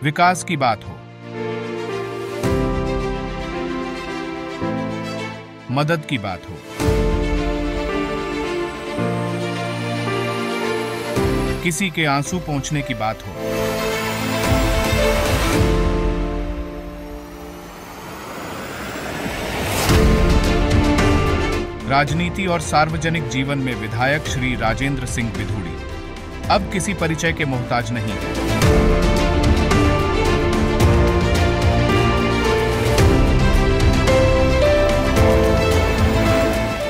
विकास की बात हो, मदद की बात हो, किसी के आंसू पोंछने की बात हो, राजनीति और सार्वजनिक जीवन में विधायक श्री राजेंद्र सिंह बिधूड़ी अब किसी परिचय के मोहताज नहीं है।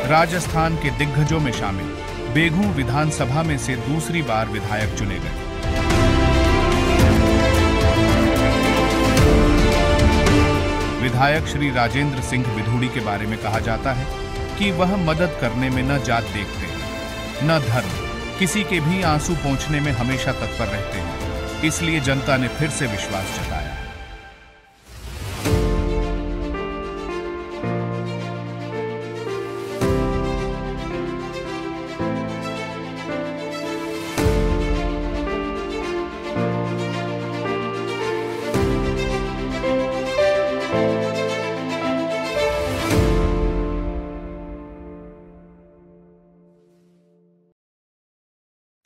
राजस्थान के दिग्गजों में शामिल बेगू विधानसभा में से दूसरी बार विधायक चुने गए। विधायक श्री राजेंद्र सिंह बिधूड़ी के बारे में कहा जाता है कि वह मदद करने में न जात देखते हैं, न धर्म, किसी के भी आंसू पोंछने में हमेशा तत्पर रहते हैं। इसलिए जनता ने फिर से विश्वास जताया है।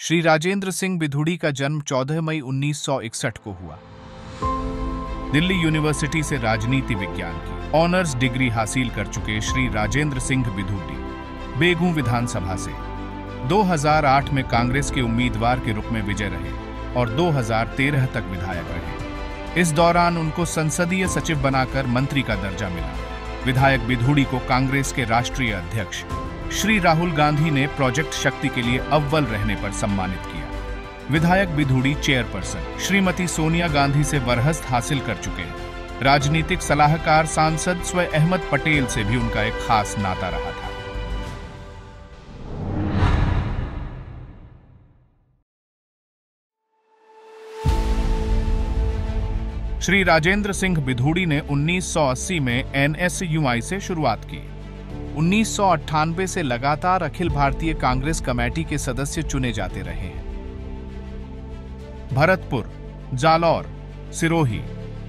श्री राजेंद्र सिंह बिधूड़ी का जन्म 14 मई 1961 को हुआ। दिल्ली यूनिवर्सिटी से राजनीति विज्ञान की ऑनर्स डिग्री हासिल कर चुके श्री राजेंद्र सिंह बिधूड़ी बेगू विधानसभा से 2008 में कांग्रेस के उम्मीदवार के रूप में विजय रहे और 2013 तक विधायक रहे। इस दौरान उनको संसदीय सचिव बनाकर मंत्री का दर्जा मिला। विधायक बिधूड़ी को कांग्रेस के राष्ट्रीय अध्यक्ष श्री राहुल गांधी ने प्रोजेक्ट शक्ति के लिए अव्वल रहने पर सम्मानित किया। विधायक बिधूड़ी चेयरपर्सन श्रीमती सोनिया गांधी से बरहस्त हासिल कर चुके हैं। राजनीतिक सलाहकार सांसद स्वयं अहमद पटेल से भी उनका एक खास नाता रहा था। श्री राजेंद्र सिंह बिधूड़ी ने 1980 में NSUI से शुरुआत की। 1998 से लगातार अखिल भारतीय कांग्रेस कमेटी के सदस्य चुने जाते रहे हैं। भरतपुर, जालौर, सिरोही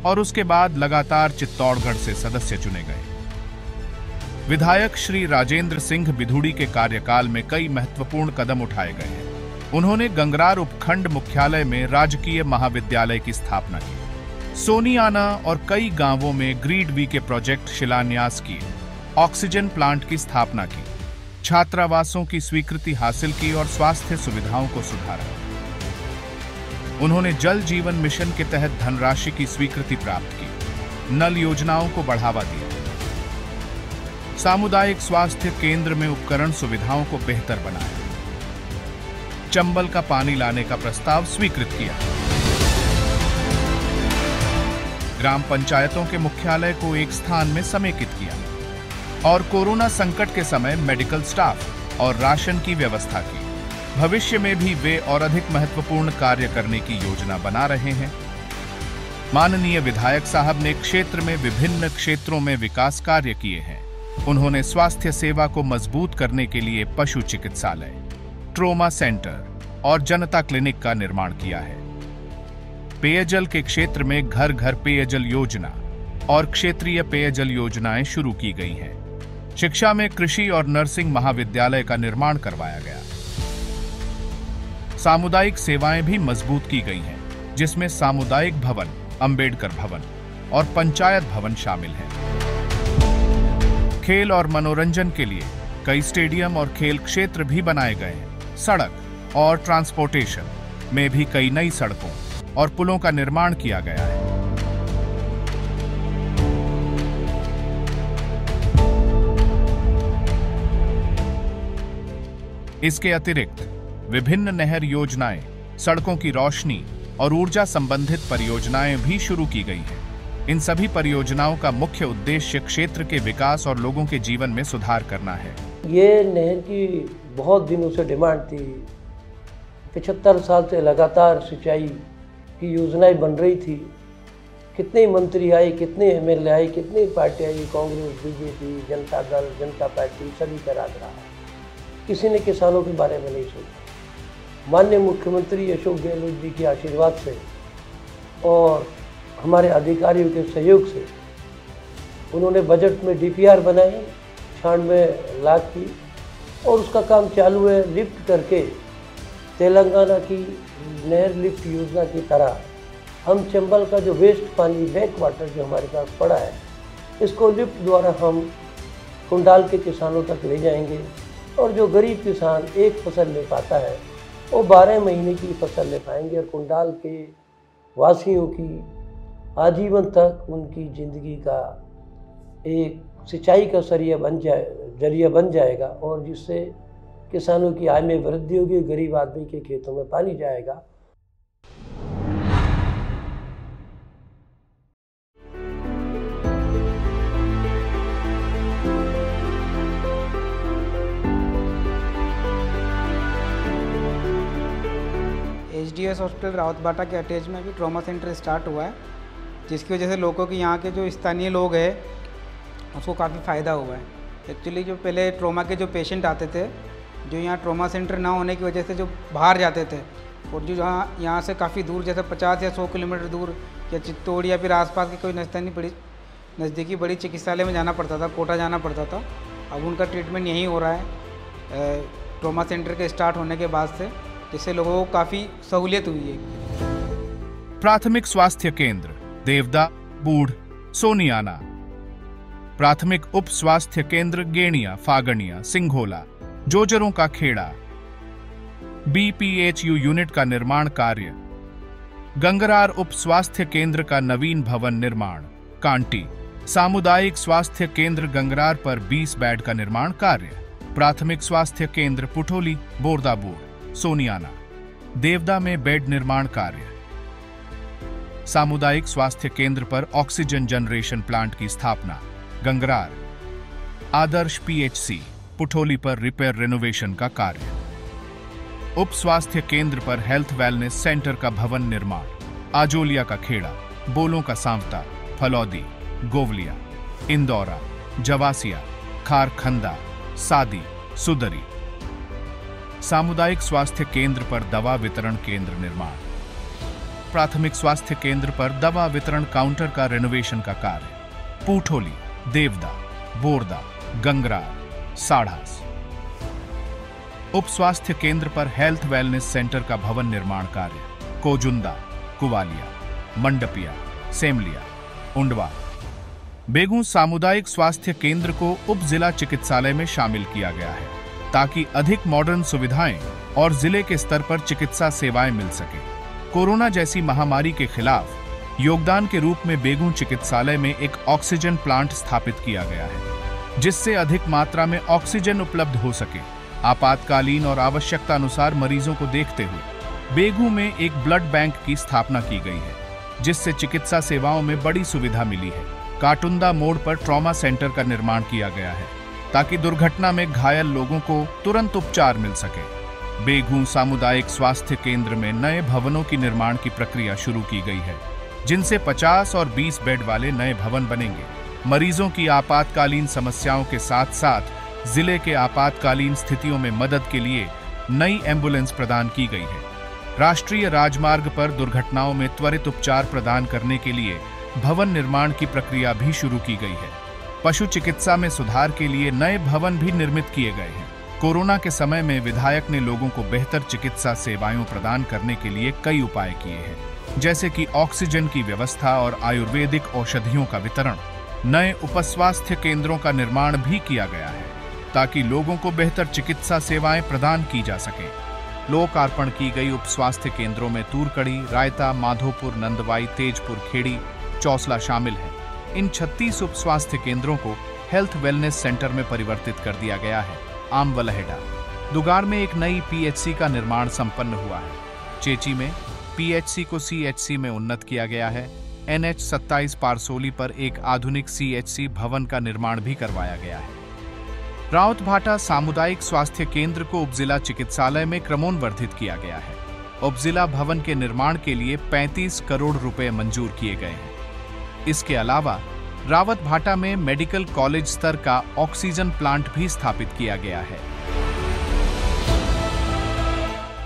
और उसके बाद लगातार चित्तौड़गढ़ से सदस्य चुने गए। विधायक श्री राजेंद्र सिंह बिधूड़ी के कार्यकाल में कई महत्वपूर्ण कदम उठाए गए हैं। उन्होंने गंगरार उपखंड मुख्यालय में राजकीय महाविद्यालय की स्थापना की। सोनियाना और कई गांवों में ग्रीड वी के प्रोजेक्ट शिलान्यास किए, ऑक्सीजन प्लांट की स्थापना की, छात्रावासों की स्वीकृति हासिल की और स्वास्थ्य सुविधाओं को सुधारा। उन्होंने जल जीवन मिशन के तहत धनराशि की स्वीकृति प्राप्त की, नल योजनाओं को बढ़ावा दिया, सामुदायिक स्वास्थ्य केंद्र में उपकरण सुविधाओं को बेहतर बनाया, चंबल का पानी लाने का प्रस्ताव स्वीकृत किया, ग्राम पंचायतों के मुख्यालय को एक स्थान में समेकित किया और कोरोना संकट के समय मेडिकल स्टाफ और राशन की व्यवस्था की। भविष्य में भी वे और अधिक महत्वपूर्ण कार्य करने की योजना बना रहे हैं। माननीय विधायक साहब ने क्षेत्र में विभिन्न क्षेत्रों में विकास कार्य किए हैं। उन्होंने स्वास्थ्य सेवा को मजबूत करने के लिए पशु चिकित्सालय, ट्रोमा सेंटर और जनता क्लिनिक का निर्माण किया है। पेयजल के क्षेत्र में घर घर पेयजल योजना और क्षेत्रीय पेयजल योजनाएं शुरू की गई हैं। शिक्षा में कृषि और नर्सिंग महाविद्यालय का निर्माण करवाया गया। सामुदायिक सेवाएं भी मजबूत की गई हैं, जिसमें सामुदायिक भवन, अंबेडकर भवन और पंचायत भवन शामिल हैं। खेल और मनोरंजन के लिए कई स्टेडियम और खेल क्षेत्र भी बनाए गए हैं। सड़क और ट्रांसपोर्टेशन में भी कई नई सड़कों और पुलों का निर्माण किया गया है। इसके अतिरिक्त विभिन्न नहर योजनाएं, सड़कों की रोशनी और ऊर्जा संबंधित परियोजनाएं भी शुरू की गई हैं। इन सभी परियोजनाओं का मुख्य उद्देश्य क्षेत्र के विकास और लोगों के जीवन में सुधार करना है। ये नहर की बहुत दिनों से डिमांड थी। 75 साल से लगातार सिंचाई की योजनाएं बन रही थी। कितने मंत्री आए, कितने MLA आए, कितनी पार्टी आई, कांग्रेस, BJP, जनता दल, जनता पार्टी, सभी का राज रहा। किसी ने किसानों के बारे में नहीं सोचा। माननीय मुख्यमंत्री अशोक गहलोत जी के आशीर्वाद से और हमारे अधिकारियों के सहयोग से उन्होंने बजट में DPR बनाए 96 लाख की, और उसका काम चालू है। लिफ्ट करके तेलंगाना की नहर लिफ्ट योजना की तरह हम चंबल का जो वेस्ट पानी बैक वाटर जो हमारे पास पड़ा है, इसको लिफ्ट द्वारा हम कुंडाल के किसानों तक ले जाएंगे, और जो गरीब किसान एक फसल ले पाता है वो 12 महीने की फसल ले पाएंगे, और कुंडाल के वासियों की आजीवन तक उनकी ज़िंदगी का एक सिंचाई का जरिया बन जाएगा, और जिससे किसानों की आय में वृद्धि होगी, गरीब आदमी के खेतों में पानी जाएगा। HDS हॉस्पिटल रावतभाटा के अटैच में भी ट्रॉमा सेंटर स्टार्ट हुआ है, जिसकी वजह से लोगों की यहाँ के जो स्थानीय लोग हैं उसको काफ़ी फ़ायदा हुआ है। एक्चुअली जो पहले ट्रॉमा के जो पेशेंट आते थे, जो यहाँ ट्रॉमा सेंटर ना होने की वजह से जो बाहर जाते थे, और जो यहाँ से काफ़ी दूर जैसे 50 या 100 किलोमीटर दूर या चित्तौड़ या फिर आसपास के कोई नज़दीकी बड़ी चिकित्सालय में जाना पड़ता था, कोटा जाना पड़ता था। अब उनका ट्रीटमेंट यहीं हो रहा है ट्रॉमा सेंटर के स्टार्ट होने के बाद से, जिससे लोगों को काफ़ी सहूलियत हुई है। प्राथमिक स्वास्थ्य केंद्र देवदा, बूढ़, सोनियाना। प्राथमिक उप स्वास्थ्य केंद्र गेणिया, फागणिया, सिंघोला, जोजरों का खेड़ा। BPHU यूनिट का निर्माण कार्य। गंगरार उप स्वास्थ्य केंद्र का नवीन भवन निर्माण, कांटी। सामुदायिक स्वास्थ्य केंद्र गंगरार पर 20 बेड का निर्माण कार्य। प्राथमिक स्वास्थ्य केंद्र पुठोली, बोरदाबूर, सोनियाना, देवदा में बेड निर्माण कार्य। सामुदायिक स्वास्थ्य केंद्र पर ऑक्सीजन जनरेशन प्लांट की स्थापना, गंगरार। आदर्श PHC पुठोली पर रिपेयर रेनोवेशन का कार्य। उप स्वास्थ्य केंद्र पर हेल्थ वेलनेस सेंटर का भवन निर्माण, आजोलिया का खेड़ा, बोलों का सांवता, फलौदी, गोवलिया, इंदौरा, जवासिया, खारखंदा, सादी, सुदरी। सामुदायिक स्वास्थ्य केंद्र पर दवा वितरण केंद्र निर्माण। प्राथमिक स्वास्थ्य केंद्र पर दवा वितरण काउंटर का रेनोवेशन का कार्य, पूठोली, देवदा, बोरदा, गंगरार, साढ़ास। उप स्वास्थ्य केंद्र पर हेल्थ वेलनेस सेंटर का भवन निर्माण कार्य, कोजुंदा, कुवालिया, मंडपिया, सेमलिया, उंडवा। बेगू सामुदायिक स्वास्थ्य केंद्र को उप जिला चिकित्सालय में शामिल किया गया है, ताकि अधिक मॉडर्न सुविधाएं और जिले के स्तर पर चिकित्सा सेवाएं मिल सके। कोरोना जैसी महामारी के खिलाफ योगदान के रूप में बेगू चिकित्सालय में एक ऑक्सीजन प्लांट स्थापित किया गया है, जिससे अधिक मात्रा में ऑक्सीजन उपलब्ध हो सके। आपातकालीन और आवश्यकता अनुसार मरीजों को देखते हुए बेगू में एक ब्लड बैंक की स्थापना की गई है, जिससे चिकित्सा सेवाओं में बड़ी सुविधा मिली है। काटुंदा मोड़ पर ट्रॉमा सेंटर का निर्माण किया गया है, ताकि दुर्घटना में घायल लोगों को तुरंत उपचार मिल सके। बेगू सामुदायिक स्वास्थ्य केंद्र में नए भवनों की निर्माण की प्रक्रिया शुरू की गई है, जिनसे 50 और 20 बेड वाले नए भवन बनेंगे। मरीजों की आपातकालीन समस्याओं के साथ साथ जिले के आपातकालीन स्थितियों में मदद के लिए नई एम्बुलेंस प्रदान की गई है। राष्ट्रीय राजमार्ग पर दुर्घटनाओं में त्वरित उपचार प्रदान करने के लिए भवन निर्माण की प्रक्रिया भी शुरू की गई है। पशु चिकित्सा में सुधार के लिए नए भवन भी निर्मित किए गए हैं। कोरोना के समय में विधायक ने लोगों को बेहतर चिकित्सा सेवाएं प्रदान करने के लिए कई उपाय किए हैं, जैसे कि ऑक्सीजन की व्यवस्था और आयुर्वेदिक औषधियों का वितरण। नए उपस्वास्थ्य केंद्रों का निर्माण भी किया गया है, ताकि लोगों को बेहतर चिकित्सा सेवाएं प्रदान की जा सके। लोकार्पण की गई उप स्वास्थ्य केंद्रों में तूरकड़ी, रायता, माधोपुर, नंदवाई, तेजपुर, खेड़ी, चौसला शामिल है। इन 36 उप स्वास्थ्य केंद्रों को हेल्थ वेलनेस सेंटर में परिवर्तित कर दिया गया है। आमवलहेडा, दुगार में एक नई PHC का निर्माण संपन्न हुआ है। चेची में PHC को CHC में उन्नत किया गया है। NH 27 पारसोली पर एक आधुनिक CHC भवन का निर्माण भी करवाया गया है। रावतभाटा सामुदायिक स्वास्थ्य केंद्र को उपजिला चिकित्सालय में क्रमोन्वर्धित किया गया है। उपजिला भवन के निर्माण के लिए 35 करोड़ रुपए मंजूर किए गए हैं। इसके अलावा रावतभाटा में मेडिकल कॉलेज स्तर का ऑक्सीजन प्लांट भी स्थापित किया गया है।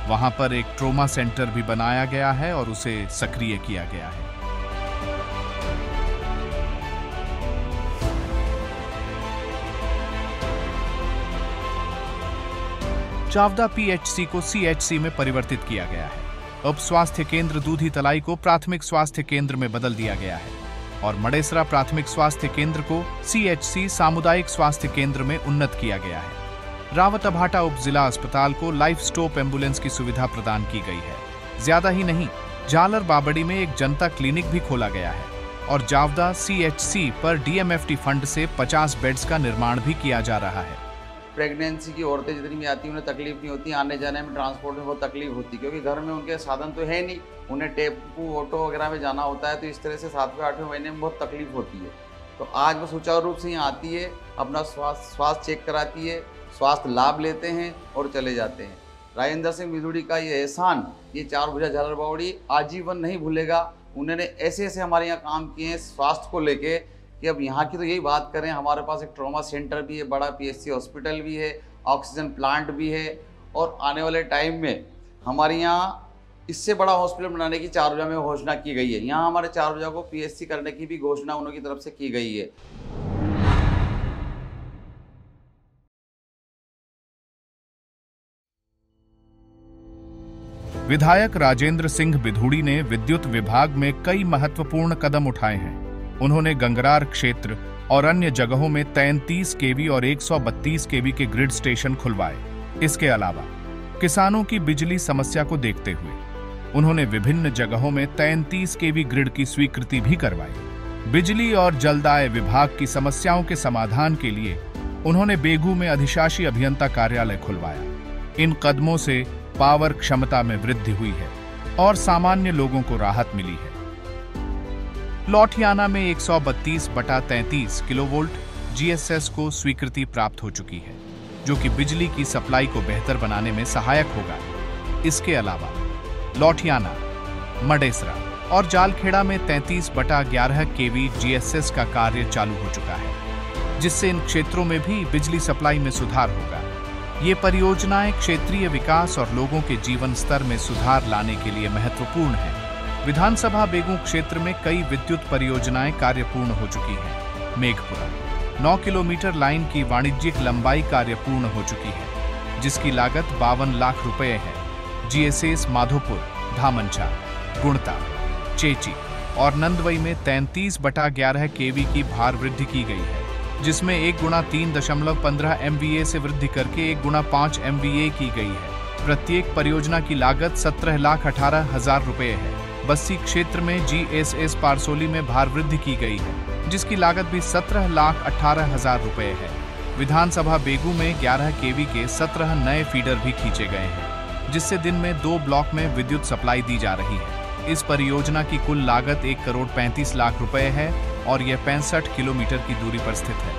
वहां पर एक ट्रोमा सेंटर भी बनाया गया है और उसे सक्रिय किया गया है। चावदा पीएचसी को सीएचसी में परिवर्तित किया गया है। उप स्वास्थ्य केंद्र दूधी तलाई को प्राथमिक स्वास्थ्य केंद्र में बदल दिया गया है और मडेसरा प्राथमिक स्वास्थ्य केंद्र को सीएचसी सामुदायिक स्वास्थ्य केंद्र में उन्नत किया गया है। रावतभाटा उप जिला अस्पताल को लाइफ स्टॉप एम्बुलेंस की सुविधा प्रदान की गई है। ज्यादा ही नहीं, जालर बाबड़ी में एक जनता क्लिनिक भी खोला गया है और जावदा सीएचसी पर डीएमएफटी फंड से 50 बेड्स का निर्माण भी किया जा रहा है। प्रेगनेंसी की औरतें जितनी भी आती हैं उन्हें तकलीफ नहीं होती, आने जाने में ट्रांसपोर्ट में बहुत तकलीफ होती, क्योंकि घर में उनके साधन तो है नहीं, उन्हें टेम्पू ऑटो वगैरह में जाना होता है, तो इस तरह से 7वें 8वें महीने में बहुत तकलीफ होती है। तो आज वो सुचारू रूप से यहाँ आती है, अपना स्वास्थ्य चेक कराती है, स्वास्थ्य लाभ लेते हैं और चले जाते हैं। राजेंद्र सिंह बिधूड़ी का ये एहसान ये चार भुजा झालर बावड़ी आजीवन नहीं भूलेगा। उन्होंने ऐसे ऐसे हमारे यहाँ काम किए हैं स्वास्थ्य को लेके कि अब यहाँ की तो यही बात करें, हमारे पास एक ट्रॉमा सेंटर भी है, बड़ा पीएचसी हॉस्पिटल भी है, ऑक्सीजन प्लांट भी है और आने वाले टाइम में हमारे यहाँ इससे बड़ा हॉस्पिटल बनाने की चारभुजा में घोषणा की गई है। यहाँ हमारे चारभुजा को पीएचसी करने की भी घोषणा उन्होंने की तरफ से की गई है। विधायक राजेंद्र सिंह बिधूड़ी ने विद्युत विभाग में कई महत्वपूर्ण कदम उठाए हैं। उन्होंने गंगरार क्षेत्र और अन्य जगहों में 33 केवी और 132 केवी के ग्रिड स्टेशन खुलवाए। इसके अलावा किसानों की बिजली समस्या को देखते हुए उन्होंने विभिन्न जगहों में 33 केवी ग्रिड की स्वीकृति भी करवाई। बिजली और जलदाय विभाग की समस्याओं के समाधान के लिए उन्होंने बेगू में अधिशासी अभियंता कार्यालय खुलवाया। इन कदमों से पावर क्षमता में वृद्धि हुई है और सामान्य लोगों को राहत मिली है। लौठियाना में 132/33 किलोवोल्ट जीएसएस को स्वीकृति प्राप्त हो चुकी है, जो कि बिजली की सप्लाई को बेहतर बनाने में सहायक होगा। इसके अलावा लौठियाना, मडेसरा और जालखेड़ा में 33/11 केवी जीएसएस का कार्य चालू हो चुका है, जिससे इन क्षेत्रों में भी बिजली सप्लाई में सुधार होगा। ये परियोजनाएं क्षेत्रीय विकास और लोगों के जीवन स्तर में सुधार लाने के लिए महत्वपूर्ण है। विधानसभा बेगू क्षेत्र में कई विद्युत परियोजनाएं कार्यपूर्ण हो चुकी हैं। मेघपुरा 9 किलोमीटर लाइन की वाणिज्यिक लंबाई कार्यपूर्ण हो चुकी है, जिसकी लागत 52 लाख रुपए है। जीएसएस माधोपुर, धामनचा, गुणता, चेची और नंदवई में 33/11 केवी की भार वृद्धि की गई है, जिसमें 1x3.15 MVA से वृद्धि करके 1x5 MVA की गई है। प्रत्येक परियोजना की लागत 17,18,000 रुपए है। बस्सी क्षेत्र में जीएसएस पारसोली में भार वृद्धि की गई है, जिसकी लागत भी 17,18,000 रुपए है। विधानसभा बेगू में 11 केवी के 17 नए फीडर भी खींचे गए हैं, जिससे दिन में 2 ब्लॉक में विद्युत सप्लाई दी जा रही है। इस परियोजना की कुल लागत 1,35 लाख रुपए है और यह 65 किलोमीटर की दूरी पर स्थित है।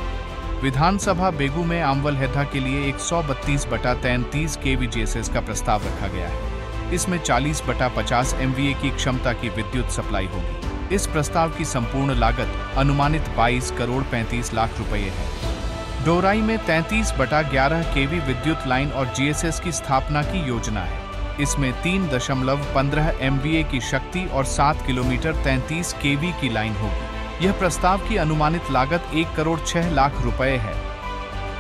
विधानसभा बेगू में आम्बल हेद्दा के लिए 132/33 केवी जीएसएस का प्रस्ताव रखा गया है। इसमें 40/50 MVA की क्षमता की विद्युत सप्लाई होगी। इस प्रस्ताव की संपूर्ण लागत अनुमानित 22,35 लाख रुपए है। डोराई में 33/11 केवी विद्युत लाइन और जीएसएस की स्थापना की योजना है। इसमें 3.15 MVA की शक्ति और 7 किलोमीटर 33 केवी की लाइन होगी। यह प्रस्ताव की अनुमानित लागत 1,06 लाख रुपए है।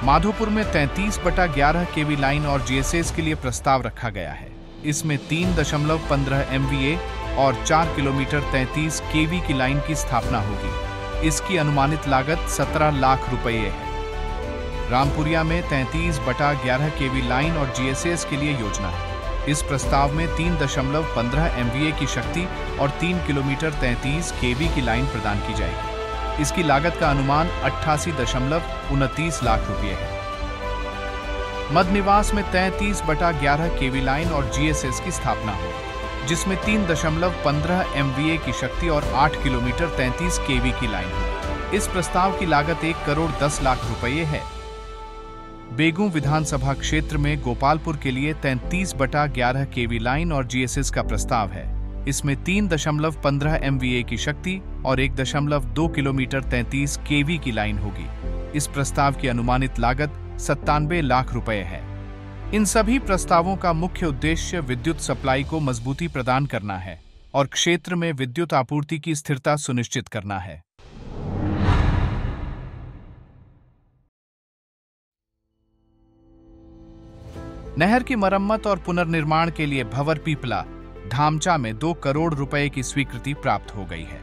माधोपुर में 33/11 केवी लाइन और जीएसएस के लिए प्रस्ताव रखा गया है। इसमें 3.15 MVA और 4 किलोमीटर 33 केवी की लाइन की स्थापना होगी। इसकी अनुमानित लागत 17 लाख रुपए है। रामपुरिया में 33/11 केवी लाइन और जीएसएस के लिए योजना है। इस प्रस्ताव में 3.15 MVA की शक्ति और 3 किलोमीटर 33 केवी की लाइन प्रदान की जाएगी। इसकी लागत का अनुमान 88.29 लाख रुपये है। मधनिवास में 33/11 केवी लाइन और जीएसएस की स्थापना होगी, जिसमें 3.15 MVA की शक्ति और 8 किलोमीटर 33 केवी की लाइन होगी। इस प्रस्ताव की लागत 1,10 लाख रुपये है। बेगू विधानसभा क्षेत्र में गोपालपुर के लिए 33/11 केवी लाइन और जीएसएस का प्रस्ताव है। इसमें 3.15 MVA की शक्ति और 1.2 किलोमीटर 33 केवी की लाइन होगी। इस प्रस्ताव की अनुमानित लागत 97 लाख रुपए है। इन सभी प्रस्तावों का मुख्य उद्देश्य विद्युत सप्लाई को मजबूती प्रदान करना है और क्षेत्र में विद्युत आपूर्ति की स्थिरता सुनिश्चित करना है। नहर की मरम्मत और पुनर्निर्माण के लिए भंवर पीपला ढामचा में 2 करोड़ रुपए की स्वीकृति प्राप्त हो गई है।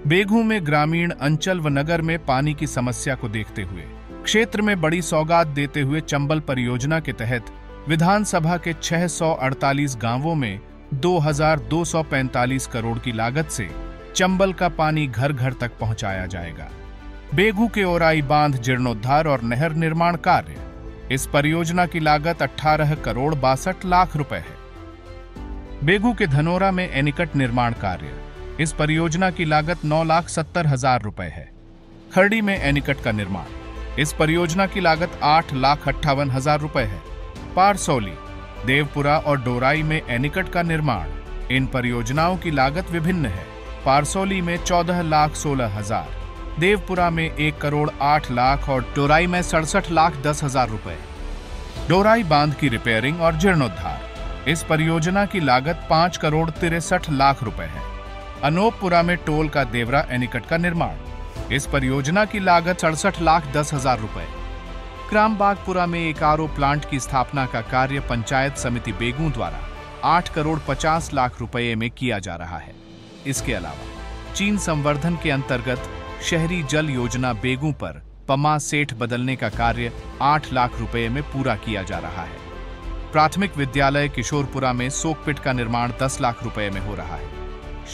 बेगू में ग्रामीण अंचल व नगर में पानी की समस्या को देखते हुए क्षेत्र में बड़ी सौगात देते हुए चंबल परियोजना के तहत विधानसभा के 648 गांवों में 2245 करोड़ की लागत से चंबल का पानी घर घर तक पहुंचाया जाएगा। बेगू के ओराई बांध जीर्णोद्धार और नहर निर्माण कार्य, इस परियोजना की लागत 18 करोड़ 62 लाख रुपए है। बेगू के धनोरा में एनीकट निर्माण कार्य, इस परियोजना की लागत 9,70,000 रुपए है। खरड़ी में एनीकट का निर्माण, इस परियोजना की लागत 8,58,000 रुपए है। पारसौली, देवपुरा और डोराई में एनीकट का निर्माण, इन परियोजनाओं की लागत विभिन्न है। पारसौली में 14,16,000, देवपुरा में 1 करोड़ 8 लाख और डोराई में 67,10,000 रुपए। डोराई बांध की रिपेयरिंग और जीर्णोद्धार, इस परियोजना की लागत 5 करोड़ 63 लाख रुपए है। अनोपपुरा में टोल का देवरा एनीकट का निर्माण, इस परियोजना की लागत 67,10,000 रुपए। ग्राम बागपुरा में एक आरओ प्लांट की स्थापना का कार्य पंचायत समिति बेगू द्वारा 8 करोड़ 50 लाख रुपए में किया जा रहा है। इसके अलावा चीन संवर्धन के अंतर्गत शहरी जल योजना बेगू पर पमा सेठ बदलने का कार्य 8 लाख रुपए में पूरा किया जा रहा है। प्राथमिक विद्यालय किशोरपुरा में सोकपिट का निर्माण 10 लाख रुपए में हो रहा है।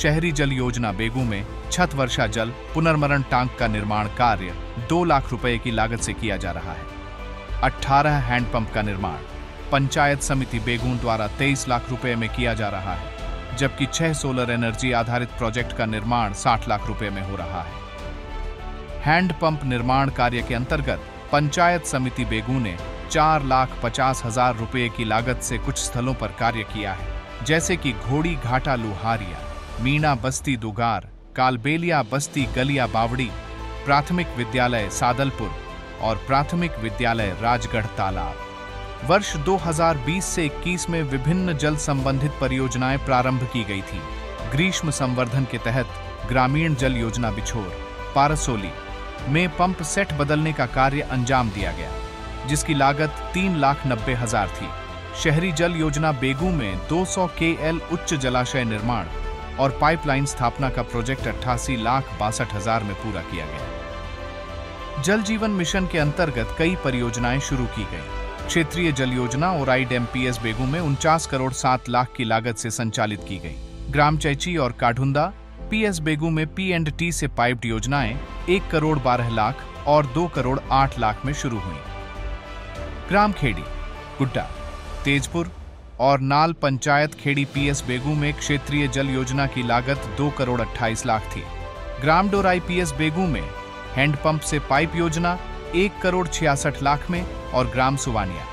शहरी जल योजना बेगू में छत वर्षा जल पुनर्मरण टांक का निर्माण कार्य 2 लाख रुपए की लागत से किया जा रहा है। 18 हैंडपंप का निर्माण पंचायत समिति बेगू द्वारा 23 लाख रुपए में किया जा रहा है, जबकि 6 सोलर एनर्जी आधारित प्रोजेक्ट का निर्माण 60 लाख रुपए में हो रहा है। हैंडपंप निर्माण कार्य के अंतर्गत पंचायत समिति बेगू ने 4,50,000 रुपए की लागत से कुछ स्थलों पर कार्य किया है, जैसे कि घोड़ी घाटा लुहारिया, मीना बस्ती दुगार, कालबेलिया बस्ती गलिया बावड़ी, प्राथमिक विद्यालय सादलपुर और प्राथमिक विद्यालय राजगढ़ तालाब। वर्ष 2020 से 21 में विभिन्न जल संबंधित परियोजनाएं प्रारंभ की गई थी। ग्रीष्म संवर्धन के तहत ग्रामीण जल योजना बिछोर पारसोली में पंप सेट बदलने का कार्य अंजाम दिया गया, जिसकी लागत 3,90,000 थी। शहरी जल योजना बेगू में 200 KL उच्च जलाशय निर्माण और पाइपलाइन स्थापना का प्रोजेक्ट 88,62,000 में पूरा किया गया। जल जीवन मिशन के अंतर्गत कई परियोजनाएं शुरू की गई। क्षेत्रीय जल योजना ओराई डैम PS बेगू में 49 करोड़ 7 लाख की लागत से संचालित की गई। ग्राम चैची और काढुंदा PS बेगू में P&T से पाइप्ड योजनाएं 1 करोड़ 12 लाख और 2 करोड़ 8 लाख में शुरू हुई। ग्राम खेड़ी, गुड्डा, तेजपुर और नाल पंचायत खेड़ी PS बेगू में क्षेत्रीय जल योजना की लागत 2 करोड़ 28 लाख थी। ग्राम डोराई PS बेगू में हैंडपंप से पाइप योजना 1 करोड़ 66 लाख में और ग्राम सुवानिया,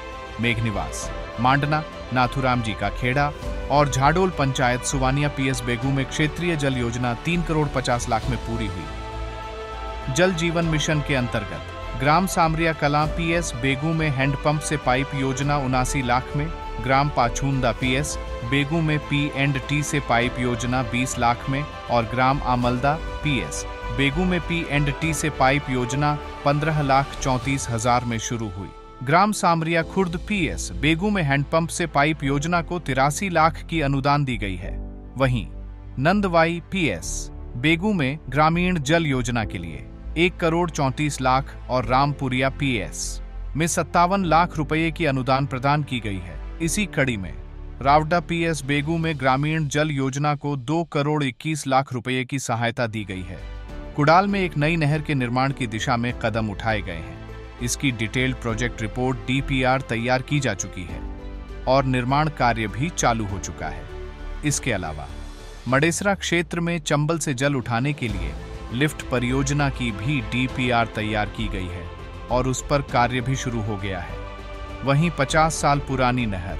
मेघनिवास, मांडना, नाथुराम जी का खेड़ा और झाडोल पंचायत सुवानिया PS बेगू में क्षेत्रीय जल योजना 3 करोड़ 50 लाख में पूरी हुई। जल जीवन मिशन के अंतर्गत ग्राम सामरिया कलां PS बेगू में हैंडपंप से पाइप योजना 79 लाख में, ग्राम पाछूंदा PS बेगू में P&T से पाइप योजना 20 लाख में और ग्राम आमलदा PS बेगू में P&T से पाइप योजना 15,34,000 में शुरू हुई। ग्राम सामरिया खुर्द PS बेगू में हैंडपंप से पाइप योजना को 83 लाख की अनुदान दी गई है। वहीं नंदवाई PS बेगू में ग्रामीण जल योजना के लिए 1 करोड़ 34 लाख और रामपुरिया PS में 57 लाख रुपए की अनुदान प्रदान की गई है। इसी कड़ी में रावडा PS बेगू में ग्रामीण जल योजना को 2 करोड़ 21 लाख रुपए की सहायता दी गई है। कुडाल में एक नई नहर के निर्माण की दिशा में कदम उठाए गए हैं। इसकी डिटेल्ड प्रोजेक्ट रिपोर्ट DPR तैयार की जा चुकी है और निर्माण कार्य भी चालू हो चुका है। इसके अलावा मडेसरा क्षेत्र में चंबल से जल उठाने के लिए लिफ्ट परियोजना की भी DPR तैयार की गई है और उस पर कार्य भी शुरू हो गया है। वहीं 50 साल पुरानी नहर,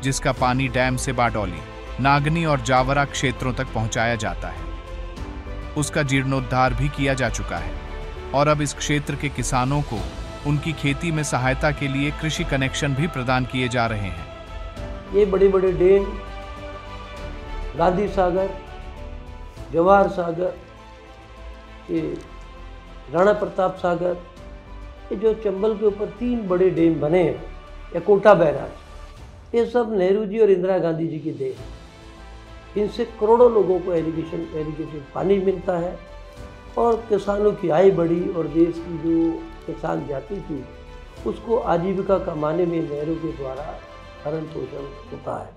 जिसका पानी डैम से बाडौली, नागनी और जावरा क्षेत्रों तक पहुंचाया जाता है, उसका जीर्णोद्धार भी किया जा चुका है और अब इस क्षेत्र के किसानों को उनकी खेती में सहायता के लिए कृषि कनेक्शन भी प्रदान किए जा रहे हैं। ये बड़े बड़े डैम गांधी सागर, जवाहर सागर, ये राणा प्रताप सागर, ये जो चंबल के ऊपर 3 बड़े डैम बने हैं, या कोटा बैराज, ये सब नेहरू जी और इंदिरा गांधी जी की देन है। इनसे करोड़ों लोगों को इरिगेशन पानी मिलता है और किसानों की आय बढ़ी और देश की जो किसान जाति थी उसको आजीविका कमाने में नेहरू के द्वारा भरण पोषण होता है।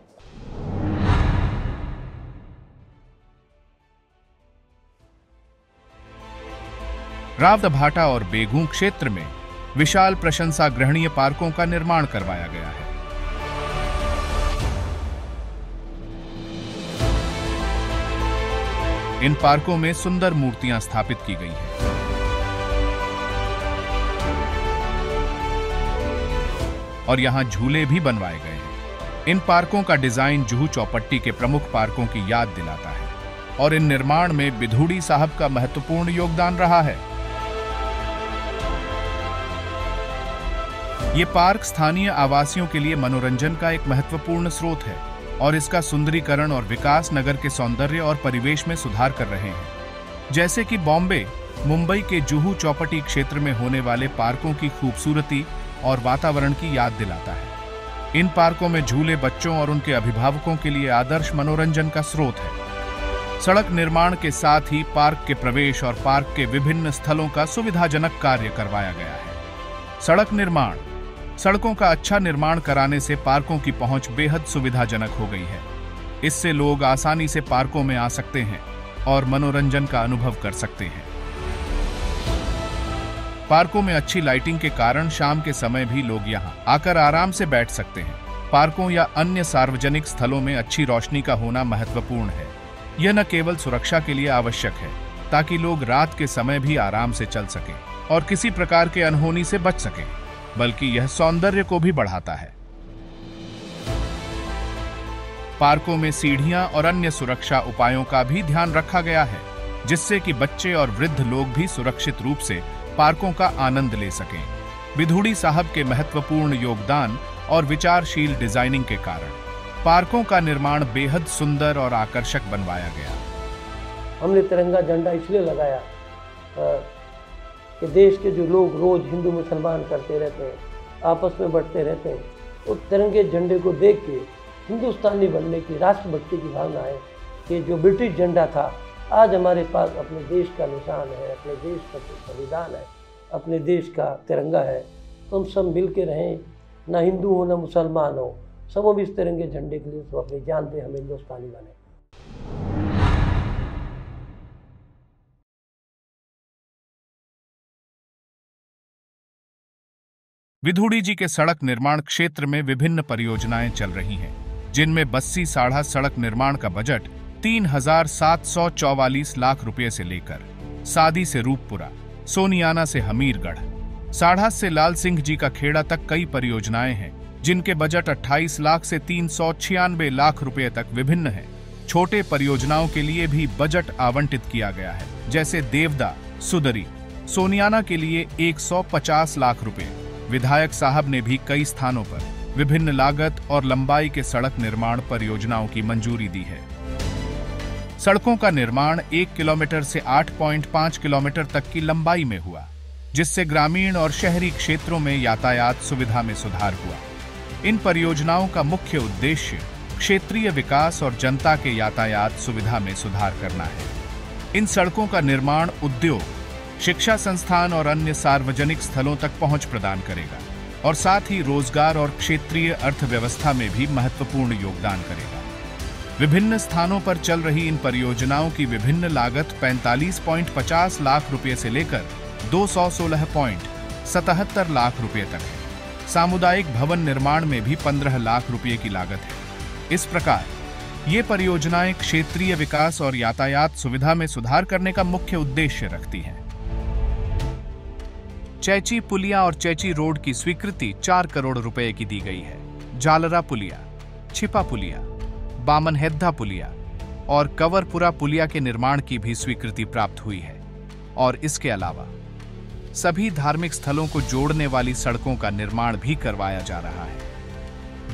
रावतभाटा और बेगू क्षेत्र में विशाल प्रशंसा ग्रहणीय पार्कों का निर्माण करवाया गया है। इन पार्कों में सुंदर मूर्तियां स्थापित की गई हैं। और यहां झूले भी बनवाए गए हैं। इन पार्कों का डिजाइन जुहू चौपट्टी के प्रमुख पार्कों की याद दिलाता है और इन निर्माण में बिधूड़ी साहब का महत्वपूर्ण योगदान रहा है। ये पार्क स्थानीय आवासियों के लिए मनोरंजन का एक महत्वपूर्ण स्रोत है और इसका सुंदरीकरण और विकास नगर के सौंदर्य और परिवेश में सुधार कर रहे हैं। जैसे कि बॉम्बे, मुंबई के जुहू चौपटी क्षेत्र में होने वाले पार्कों की खूबसूरती और वातावरण की याद दिलाता है। इन पार्कों में झूले बच्चों और उनके अभिभावकों के लिए आदर्श मनोरंजन का स्रोत है। सड़क निर्माण के साथ ही पार्क के प्रवेश और पार्क के विभिन्न स्थलों का सुविधाजनक कार्य करवाया गया है। सड़क निर्माण, सड़कों का अच्छा निर्माण कराने से पार्कों की पहुंच बेहद सुविधाजनक हो गई है। इससे लोग आसानी से पार्कों में आ सकते हैं और मनोरंजन का अनुभव कर सकते हैं। पार्कों में अच्छी लाइटिंग के कारण शाम के समय भी लोग यहां आकर आराम से बैठ सकते हैं। पार्कों या अन्य सार्वजनिक स्थलों में अच्छी रोशनी का होना महत्वपूर्ण है। यह न केवल सुरक्षा के लिए आवश्यक है ताकि लोग रात के समय भी आराम से चल सकें और किसी प्रकार के अनहोनी से बच सकें, बल्कि यह सौंदर्य को भी बढ़ाता है। पार्कों में सीढ़ियां और अन्य सुरक्षा उपायों का भी ध्यान रखा गया है, जिससे कि बच्चे और वृद्ध लोग भी सुरक्षित रूप से पार्कों का आनंद ले सकें। बिधूड़ी साहब के महत्वपूर्ण योगदान और विचारशील डिजाइनिंग के कारण पार्कों का निर्माण बेहद सुंदर और आकर्षक बनवाया गया। हमने तिरंगा झंडा इसलिए लगाया कि देश के जो लोग रोज हिंदू मुसलमान करते रहते हैं, आपस में बढ़ते रहते हैं, तो तिरंगे झंडे को देख के हिंदुस्तानी बनने की, राष्ट्रभक्ति की भावना है कि जो ब्रिटिश झंडा था आज हमारे पास अपने देश का निशान है, अपने देश का संविधान है, अपने देश का तिरंगा है। तो हम सब मिल के रहें, ना हिंदू हो ना मुसलमान हो, सब हम इस तिरंगे झंडे के लिए तो अपनी जान दें, हम हिंदुस्तानी बने। बिधूड़ी जी के सड़क निर्माण क्षेत्र में विभिन्न परियोजनाएं चल रही हैं, जिनमें बस्सी साढ़ा सड़क निर्माण का बजट 3,744 लाख रुपए से लेकर सादी से रूपपुरा, सोनियाना से हमीरगढ़, साढ़ा से लाल सिंह जी का खेड़ा तक कई परियोजनाएं हैं, जिनके बजट 28 लाख से 396 लाख रुपए तक विभिन्न हैं। छोटे परियोजनाओं के लिए भी बजट आवंटित किया गया है, जैसे देवदा, सुदरी, सोनियाना के लिए 150 लाख रुपए। विधायक साहब ने भी कई स्थानों पर विभिन्न लागत और लंबाई के सड़क निर्माण परियोजनाओं की मंजूरी दी है। सड़कों का निर्माण 1 किलोमीटर से 8.5 किलोमीटर तक की लंबाई में हुआ, जिससे ग्रामीण और शहरी क्षेत्रों में यातायात सुविधा में सुधार हुआ। इन परियोजनाओं का मुख्य उद्देश्य क्षेत्रीय विकास और जनता के यातायात सुविधा में सुधार करना है। इन सड़कों का निर्माण उद्योग, शिक्षा संस्थान और अन्य सार्वजनिक स्थलों तक पहुंच प्रदान करेगा और साथ ही रोजगार और क्षेत्रीय अर्थव्यवस्था में भी महत्वपूर्ण योगदान करेगा। विभिन्न स्थानों पर चल रही इन परियोजनाओं की विभिन्न लागत 45.50 लाख रुपए से लेकर 216.77 लाख रुपए तक है। सामुदायिक भवन निर्माण में भी 15 लाख रुपए की लागत है। इस प्रकार ये परियोजनाएं क्षेत्रीय विकास और यातायात सुविधा में सुधार करने का मुख्य उद्देश्य रखती हैं। चैची पुलिया और चैची रोड की स्वीकृति 4 करोड़ रुपए की दी गई है। जालरा पुलिया, छिपा पुलिया, बामनहेद्दा पुलिया और कंवरपुरा पुलिया के निर्माण की भी स्वीकृति प्राप्त हुई है और इसके अलावा सभी धार्मिक स्थलों को जोड़ने वाली सड़कों का निर्माण भी करवाया जा रहा है।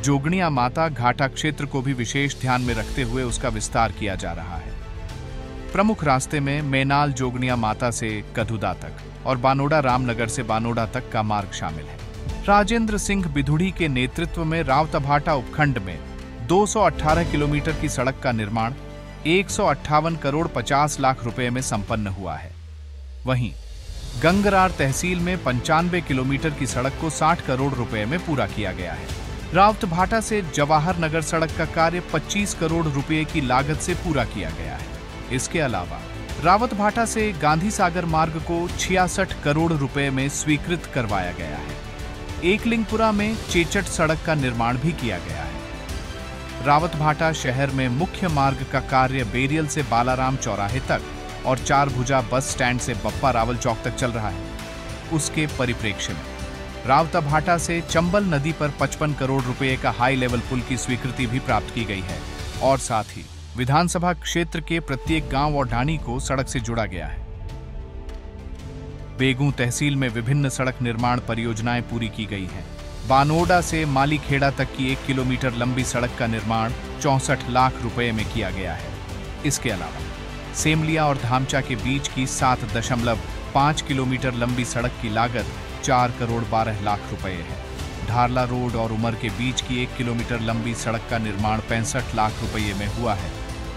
जोगणिया माता घाटा क्षेत्र को भी विशेष ध्यान में रखते हुए उसका विस्तार किया जा रहा है। प्रमुख रास्ते में मेनाल जोगणिया माता से कदुदा तक और बानोड़ा रामनगर से बानोड़ा तक का मार्ग शामिल है। राजेंद्र सिंह बिधुड़ी के नेतृत्व में रावतभाटा उपखंड में 218 किलोमीटर की सड़क का निर्माण 158 करोड़ 50 लाख रुपए में संपन्न हुआ है। वहीं गंगरार तहसील में 95 किलोमीटर की सड़क को 60 करोड़ रुपए में पूरा किया गया है। रावतभाटा से जवाहर नगर सड़क का कार्य 25 करोड़ रुपए की लागत से पूरा किया गया है। इसके अलावा रावतभाटा से गांधी सागर मार्ग को 66 करोड़ रुपए में स्वीकृत करवाया गया है। एकलिंगपुरा में चेचट सड़क का निर्माण भी किया गया है। रावतभाटा शहर में मुख्य मार्ग का कार्य बेरियल से बालाराम चौराहे तक और चार भुजा बस स्टैंड से बप्पा रावल चौक तक चल रहा है। उसके परिप्रेक्ष्य में रावतभाटा से चंबल नदी पर 55 करोड़ रुपए का हाई लेवल पुल की स्वीकृति भी प्राप्त की गई है और साथ ही विधानसभा क्षेत्र के प्रत्येक गांव और ढाणी को सड़क से जोड़ा गया है। बेगू तहसील में विभिन्न सड़क निर्माण परियोजनाएं पूरी की गई हैं। बानोडा से मालीखेड़ा तक की 1 किलोमीटर लंबी सड़क का निर्माण 64 लाख रुपए में किया गया है। इसके अलावा सेमलिया और धामचा के बीच की 7.5 किलोमीटर लंबी सड़क की लागत 4 करोड़ 12 लाख रुपए है। ढारला रोड और उमर के बीच की 1 किलोमीटर लंबी सड़क का निर्माण 65 लाख रुपए में हुआ है।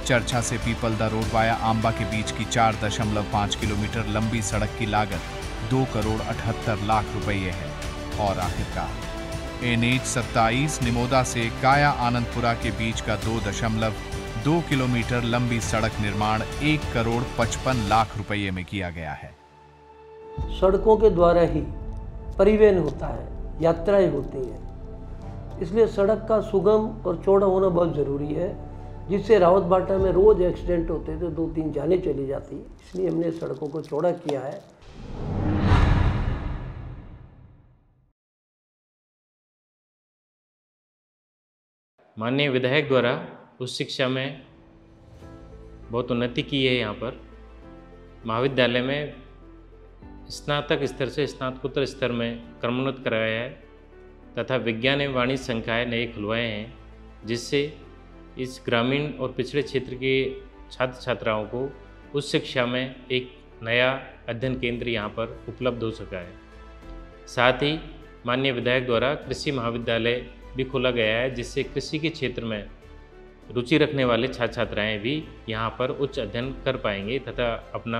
चरछा से पीपलदा रोड वाया आंबा के बीच की 4.5 किलोमीटर लंबी सड़क की लागत 2 करोड़ 78 लाख रुपए है। और आखिरकार NH 27 निमोदा से काया आनंदपुरा के बीच का 2.2 किलोमीटर लंबी सड़क निर्माण 1 करोड़ 55 लाख रुपए में किया गया है। सड़कों के द्वारा ही परिवहन होता है, यात्राएं होती हैं, इसलिए सड़क का सुगम और चौड़ा होना बहुत ज़रूरी है। जिससे रावतभाटा में रोज एक्सीडेंट होते थे, 2-3 जाने चली जाती, इसलिए हमने सड़कों को चौड़ा किया है। माननीय विधायक द्वारा उच्च शिक्षा में बहुत उन्नति की है। यहाँ पर महाविद्यालय में स्नातक स्तर से स्नातकोत्तर स्तर में क्रमोन्नत कराया है तथा विज्ञान एवं वाणिज्य संकाय नए खुलवाए हैं, जिससे इस ग्रामीण और पिछड़े क्षेत्र के छात्र छात्राओं को उच्च शिक्षा में एक नया अध्ययन केंद्र यहाँ पर उपलब्ध हो सका है। साथ ही माननीय विधायक द्वारा कृषि महाविद्यालय भी खोला गया है, जिससे कृषि के क्षेत्र में रुचि रखने वाले छात्र छात्राएँ भी यहाँ पर उच्च अध्ययन कर पाएंगे तथा अपना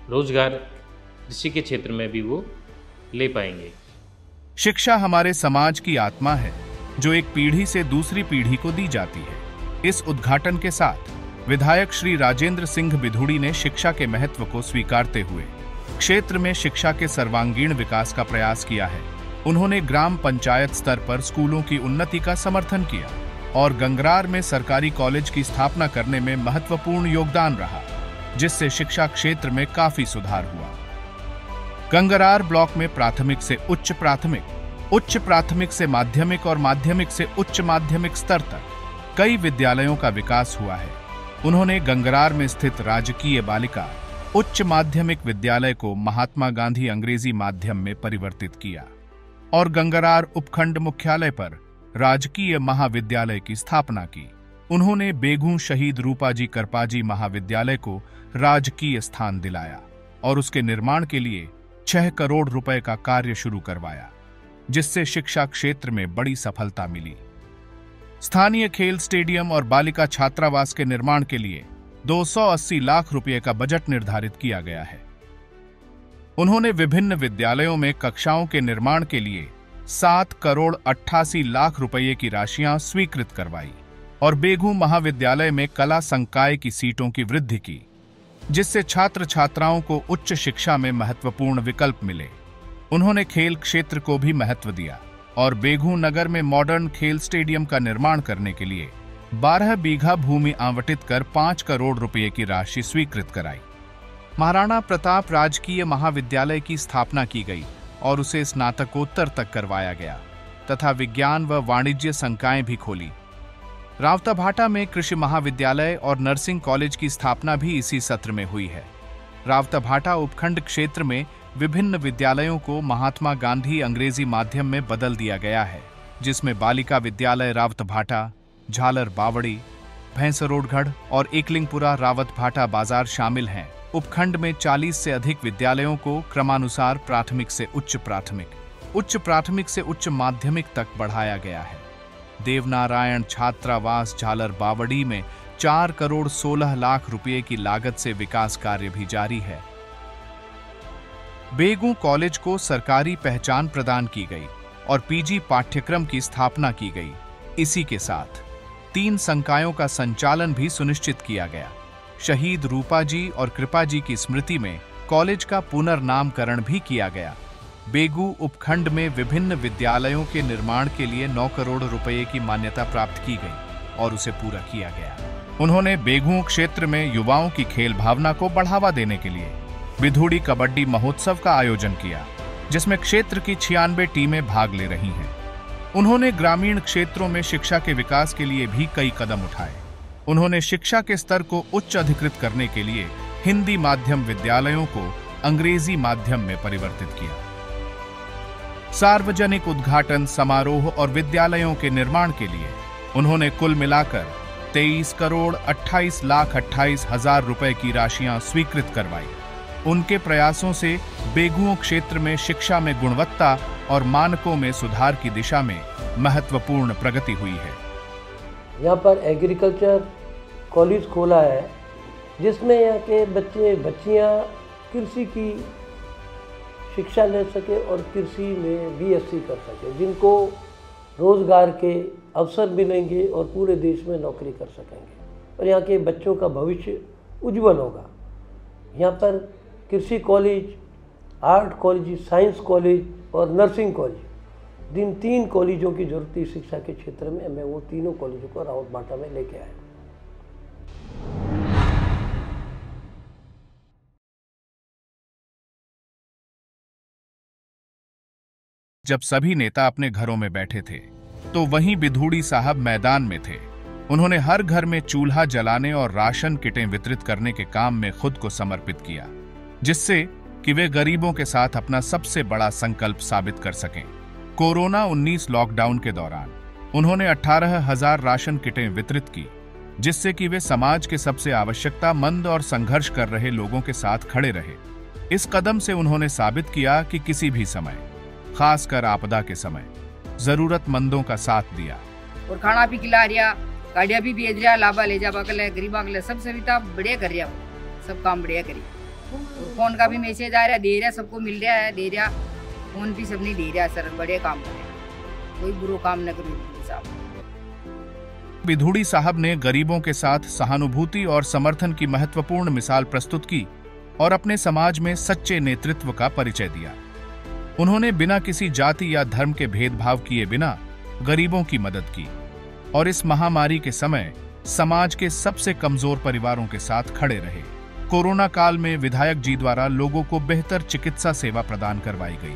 रोजगार कृषि के क्षेत्र में भी वो ले पाएंगे। शिक्षा हमारे समाज की आत्मा है जो एक पीढ़ी से दूसरी पीढ़ी को दी जाती है। इस उद्घाटन के साथ विधायक श्री राजेंद्र सिंह बिधुड़ी ने शिक्षा के महत्व को स्वीकारते हुए क्षेत्र में शिक्षा के सर्वांगीण विकास का प्रयास किया है। उन्होंने ग्राम पंचायत स्तर पर स्कूलों की उन्नति का समर्थन किया और गंगरार में सरकारी कॉलेज की स्थापना करने में महत्वपूर्ण योगदान रहा, जिससे शिक्षा क्षेत्र में काफी सुधार हुआ। गंगरार ब्लॉक में प्राथमिक से उच्च प्राथमिक से माध्यमिक और माध्यमिक से उच्च माध्यमिक स्तर तक कई विद्यालयों का विकास हुआ है। उन्होंने गंगरार में स्थित राजकीय बालिका उच्च माध्यमिक विद्यालय को महात्मा गांधी अंग्रेजी माध्यम में परिवर्तित किया और गंगरार उपखंड मुख्यालय पर राजकीय महाविद्यालय की स्थापना की। उन्होंने बेगू शहीद रूपाजी करपाजी महाविद्यालय को राजकीय स्थान दिलाया और उसके निर्माण के लिए 6 करोड़ रुपए का कार्य शुरू करवाया, जिससे शिक्षा क्षेत्र में बड़ी सफलता मिली। स्थानीय खेल स्टेडियम और बालिका छात्रावास के निर्माण के लिए 280 लाख रुपए का बजट निर्धारित किया गया है। उन्होंने विभिन्न विद्यालयों में कक्षाओं के निर्माण के लिए 7 करोड़ 88 लाख रुपए की राशियां स्वीकृत करवाई और बेगू महाविद्यालय में कला संकाय की सीटों की वृद्धि की, जिससे छात्र छात्राओं को उच्च शिक्षा में महत्वपूर्ण विकल्प मिले। उन्होंने खेल क्षेत्र को भी महत्व दिया और बेगू नगर में मॉडर्न खेल स्टेडियम का निर्माण करने के लिए 12 बीघा भूमि आवंटित कर 5 करोड़ रुपए की राशि स्वीकृत कराई। महाराणा प्रताप राजकीय महाविद्यालय की स्थापना की गई और उसे स्नातकोत्तर तक करवाया गया तथा विज्ञान व वाणिज्य संकायें भी खोली। रावतभाटा में कृषि महाविद्यालय और नर्सिंग कॉलेज की स्थापना भी इसी सत्र में हुई है। रावतभाटा उपखंड क्षेत्र में विभिन्न विद्यालयों को महात्मा गांधी अंग्रेजी माध्यम में बदल दिया गया है, जिसमें बालिका विद्यालय रावतभाटा, झालर बावड़ी, भैंसरोडगढ़ और एकलिंगपुरा रावतभाटा बाजार शामिल हैं। उपखंड में 40 से अधिक विद्यालयों को क्रमानुसार प्राथमिक से उच्च प्राथमिक, उच्च प्राथमिक से उच्च माध्यमिक तक बढ़ाया गया है। देवनारायण छात्रावास झालर बावड़ी में 4 करोड़ 16 लाख रुपए की लागत से विकास कार्य भी जारी है। बेगू कॉलेज को सरकारी पहचान प्रदान की गई और पीजी पाठ्यक्रम की स्थापना की गई। इसी के साथ 3 संकायों का संचालन भी सुनिश्चित किया गया। शहीद रूपा जी और कृपा जी की स्मृति में कॉलेज का पुनर्नामकरण भी किया गया। बेगू उपखंड में विभिन्न विद्यालयों के निर्माण के लिए 9 करोड़ रुपए की मान्यता प्राप्त की गई और उसे पूरा किया गया। उन्होंने बेगू क्षेत्र में युवाओं की खेल भावना को बढ़ावा देने के लिए विधुड़ी कबड्डी महोत्सव का आयोजन किया, जिसमें क्षेत्र की 96 टीमें भाग ले रही हैं। उन्होंने ग्रामीण क्षेत्रों में शिक्षा के विकास के लिए भी कई कदम उठाए। उन्होंने शिक्षा के स्तर को उच्च अधिकृत करने के लिए हिंदी माध्यम विद्यालयों को अंग्रेजी माध्यम में परिवर्तित किया। सार्वजनिक उद्घाटन समारोह और विद्यालयों के निर्माण के लिए उन्होंने कुल मिलाकर 23 करोड़ 28 लाख 28 हजार रुपए की राशियां स्वीकृत करवाई। उनके प्रयासों से बेगुओं क्षेत्र में शिक्षा में गुणवत्ता और मानकों में सुधार की दिशा में महत्वपूर्ण प्रगति हुई है। यहाँ पर एग्रीकल्चर कॉलेज खोला है, जिसमें यहाँ के बच्चे बच्चियाँ कृषि की शिक्षा ले सके और कृषि में बीएससी कर सके, जिनको रोजगार के अवसर मिलेंगे और पूरे देश में नौकरी कर सकेंगे और यहाँ के बच्चों का भविष्य उज्जवल होगा। यहाँ पर कृषि college, art college, science college और नर्सिंग कॉलेज, जिन 3 कॉलेजों की जरूरत थी शिक्षा के क्षेत्र में, मैं वो तीनों कॉलेजों को रावतबाटा में लेके आया। जब सभी नेता अपने घरों में बैठे थे तो वहीं विधुड़ी साहब मैदान में थे। उन्होंने हर घर में चूल्हा जलाने और राशन किटें वितरित करने के काम में खुद को समर्पित किया, जिससे कि वे गरीबों के साथ अपना सबसे बड़ा संकल्प साबित कर सकें। कोरोना 19 लॉकडाउन के दौरान उन्होंने 18,000 राशन किटें वितरित की, जिससे कि वे समाज के सबसे आवश्यकतामंद और संघर्ष कर रहे लोगों के साथ खड़े रहे। इस कदम से उन्होंने साबित किया कि किसी भी समय, खासकर आपदा के समय, जरूरतमंदों का साथ दिया। और खाना भी खिला रिया, गाड़िया भी भेज रिया, लाभा ले जावा के लिए, गरीबा के लिए सब सविता बढ़िया कर रिया, सब काम बढ़िया करी। और फोन का भी मैसेज आ रहा, दे रहा, सबको मिल रहा है, दे रहा, फोन भी सब नहीं दे रहा। सर बढ़िया काम कर रहे, कोई बुरा काम न करो साहब। विधुड़ी साहब ने गरीबों के साथ सहानुभूति और समर्थन की महत्वपूर्ण मिसाल प्रस्तुत की और अपने समाज में सच्चे नेतृत्व का परिचय दिया। उन्होंने बिना किसी जाति या धर्म के भेदभाव किए बिना गरीबों की मदद की और इस महामारी के समय समाज के सबसे कमजोर परिवारों के साथ खड़े रहे। कोरोना काल में विधायक जी द्वारा लोगों को बेहतर चिकित्सा सेवा प्रदान करवाई गई,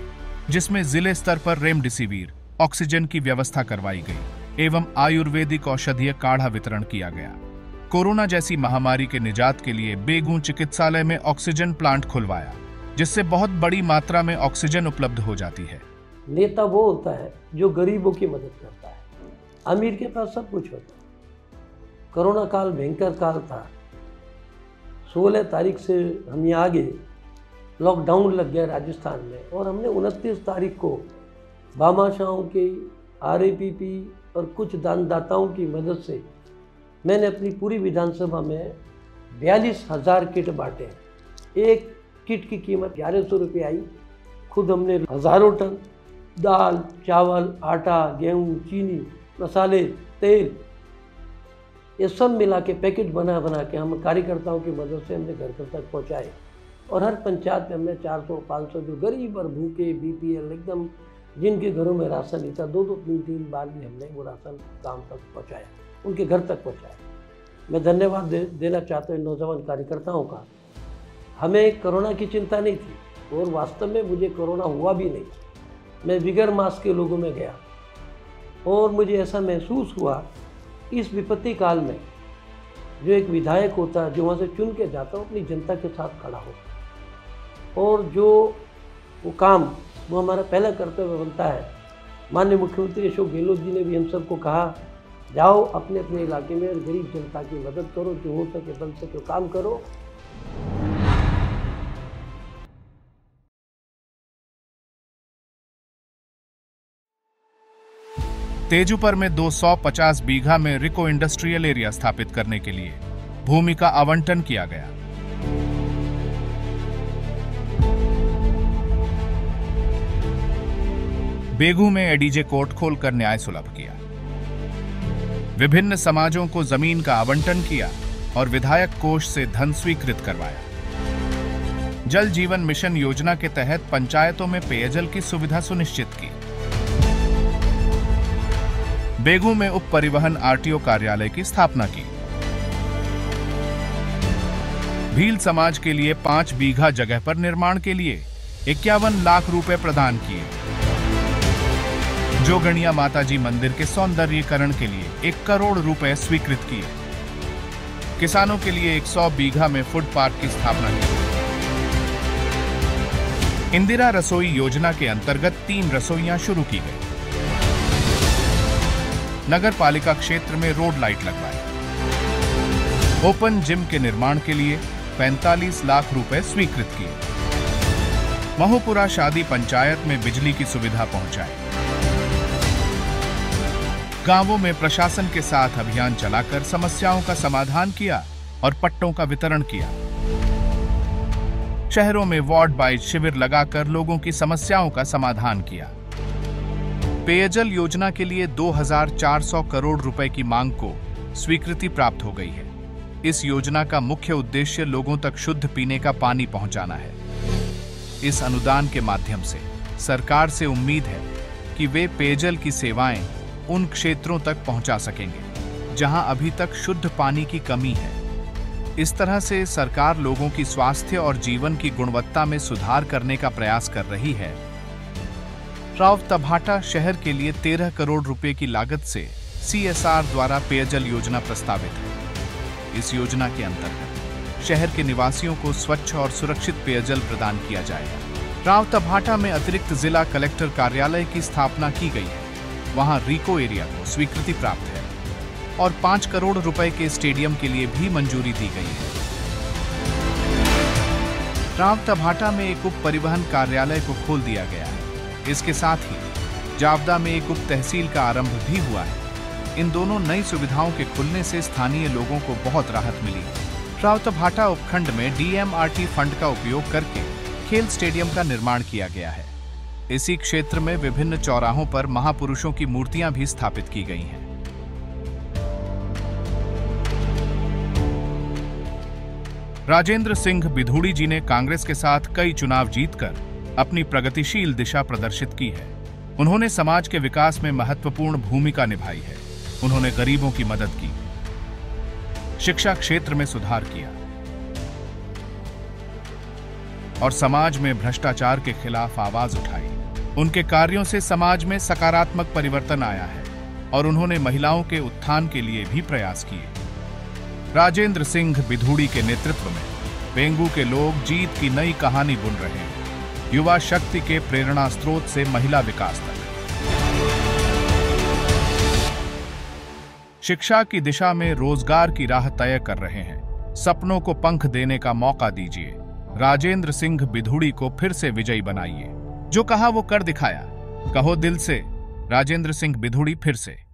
जिसमें जिले स्तर पर रेमडेसिविर, ऑक्सीजन की व्यवस्था करवाई गई एवं आयुर्वेदिक औषधीय काढ़ा वितरण किया गया। कोरोना जैसी महामारी के निजात के लिए बेगू चिकित्सालय में ऑक्सीजन प्लांट खुलवाया, जिससे बहुत बड़ी मात्रा में ऑक्सीजन उपलब्ध हो जाती है। नेता वो होता है जो गरीबों की मदद करता है। अमीर के पास सब कुछ होता है। कोरोना काल भयंकर काल था। 16 तारीख से हम यहाँ आ गए, लॉकडाउन लग गया राजस्थान में, और हमने 29 तारीख को भामाशाहों के RAPP और कुछ दानदाताओं की मदद से मैंने अपनी पूरी विधानसभा में 42,000 किट बांटे। एक किट की कीमत 1100 रुपये आई। खुद हमने हज़ारों टन दाल, चावल, आटा, गेहूँ, चीनी, मसाले, तेल, ये सब मिला के पैकेट बना के हम कार्यकर्ताओं की मदद से हमने घर तक पहुँचाए। और हर पंचायत में हमने 400-500 जो गरीब और भूखे BPL एकदम जिनके घरों में राशन नहीं था, 2-2, 3-3 बार भी हमने वो राशन काम तक पहुँचाया, उनके घर तक पहुँचाया। मैं धन्यवाद देना चाहता हूँ नौजवान कार्यकर्ताओं का। हमें कोरोना की चिंता नहीं थी और वास्तव में मुझे कोरोना हुआ भी नहीं। मैं बिगर मास्क के लोगों में गया और मुझे ऐसा महसूस हुआ इस विपत्ति काल में जो एक विधायक होता है, जो वहाँ से चुन के जाता हो, अपनी जनता के साथ खड़ा हो और जो वो काम वो हमारा पहला कर्तव्य बनता है। माननीय मुख्यमंत्री अशोक गहलोत जी ने भी हम सबको कहा, जाओ अपने अपने इलाके में गरीब जनता की मदद करो, जो हो सके बन सके काम करो। तेजूपर में 250 बीघा में रिको इंडस्ट्रियल एरिया स्थापित करने के लिए भूमि का आवंटन किया गया। बेगू में एडीजे कोर्ट खोलकर न्याय सुलभ किया। विभिन्न समाजों को जमीन का आवंटन किया और विधायक कोष से धन स्वीकृत करवाया। जल जीवन मिशन योजना के तहत पंचायतों में पेयजल की सुविधा सुनिश्चित की। बेगू में उप परिवहन आरटीओ कार्यालय की स्थापना की। भील समाज के लिए 5 बीघा जगह पर निर्माण के लिए 51 लाख रुपए प्रदान किए। जोगणिया माताजी मंदिर के सौंदर्यीकरण के लिए 1 करोड़ रुपए स्वीकृत किए। किसानों के लिए 100 बीघा में फूड पार्क की स्थापना की। इंदिरा रसोई योजना के अंतर्गत 3 रसोइयां शुरू की गई। नगर पालिका क्षेत्र में रोड लाइट लगवाई। ओपन जिम के निर्माण के लिए 45 लाख रुपए स्वीकृत किए। महोपुरा शादी पंचायत में बिजली की सुविधा पहुंचाई। गांवों में प्रशासन के साथ अभियान चलाकर समस्याओं का समाधान किया और पट्टों का वितरण किया। शहरों में वार्ड वाइज शिविर लगाकर लोगों की समस्याओं का समाधान किया। पेयजल योजना के लिए 2400 करोड़ रुपए की मांग को स्वीकृति प्राप्त हो गई है। इस योजना का मुख्य उद्देश्य लोगों तक शुद्ध पीने का पानी पहुंचाना है। इस अनुदान के माध्यम से सरकार से उम्मीद है कि वे पेयजल की सेवाएं उन क्षेत्रों तक पहुंचा सकेंगे जहां अभी तक शुद्ध पानी की कमी है। इस तरह से सरकार लोगों की स्वास्थ्य और जीवन की गुणवत्ता में सुधार करने का प्रयास कर रही है। रावतभाटा शहर के लिए 13 करोड़ रुपए की लागत से CSR द्वारा पेयजल योजना प्रस्तावित है। इस योजना के अंतर्गत शहर के निवासियों को स्वच्छ और सुरक्षित पेयजल प्रदान किया जाएगा। रावतभाटा में अतिरिक्त जिला कलेक्टर कार्यालय की स्थापना की गई है। वहां रिको एरिया को स्वीकृति प्राप्त है और 5 करोड़ रुपए के स्टेडियम के लिए भी मंजूरी दी गई है। रावतभाटा में एक उप परिवहन कार्यालय को खोल दिया गया है। इसके साथ ही जावदा में एक उप तहसील का आरंभ भी हुआ है। इन दोनों नई सुविधाओं के खुलने से स्थानीय लोगों को बहुत राहत मिली। रावतभाटा उपखंड में DMRT फंड का उपयोग करके खेल स्टेडियम का निर्माण किया गया है। इसी क्षेत्र में विभिन्न चौराहों पर महापुरुषों की मूर्तियां भी स्थापित की गई हैं। राजेंद्र सिंह बिधूड़ी जी ने कांग्रेस के साथ कई चुनाव जीतकर अपनी प्रगतिशील दिशा प्रदर्शित की है। उन्होंने समाज के विकास में महत्वपूर्ण भूमिका निभाई है। उन्होंने गरीबों की मदद की, शिक्षा क्षेत्र में सुधार किया और समाज में भ्रष्टाचार के खिलाफ आवाज उठाई। उनके कार्यों से समाज में सकारात्मक परिवर्तन आया है और उन्होंने महिलाओं के उत्थान के लिए भी प्रयास किए। राजेंद्र सिंह बिधूड़ी के नेतृत्व में बेंगू के लोग जीत की नई कहानी बुन रहे हैं। युवा शक्ति के प्रेरणा स्रोत से महिला विकास तक, शिक्षा की दिशा में रोजगार की राह तय कर रहे हैं। सपनों को पंख देने का मौका दीजिए। राजेंद्र सिंह बिधूड़ी को फिर से विजयी बनाइए। जो कहा वो कर दिखाया। कहो दिल से, राजेंद्र सिंह बिधूड़ी फिर से।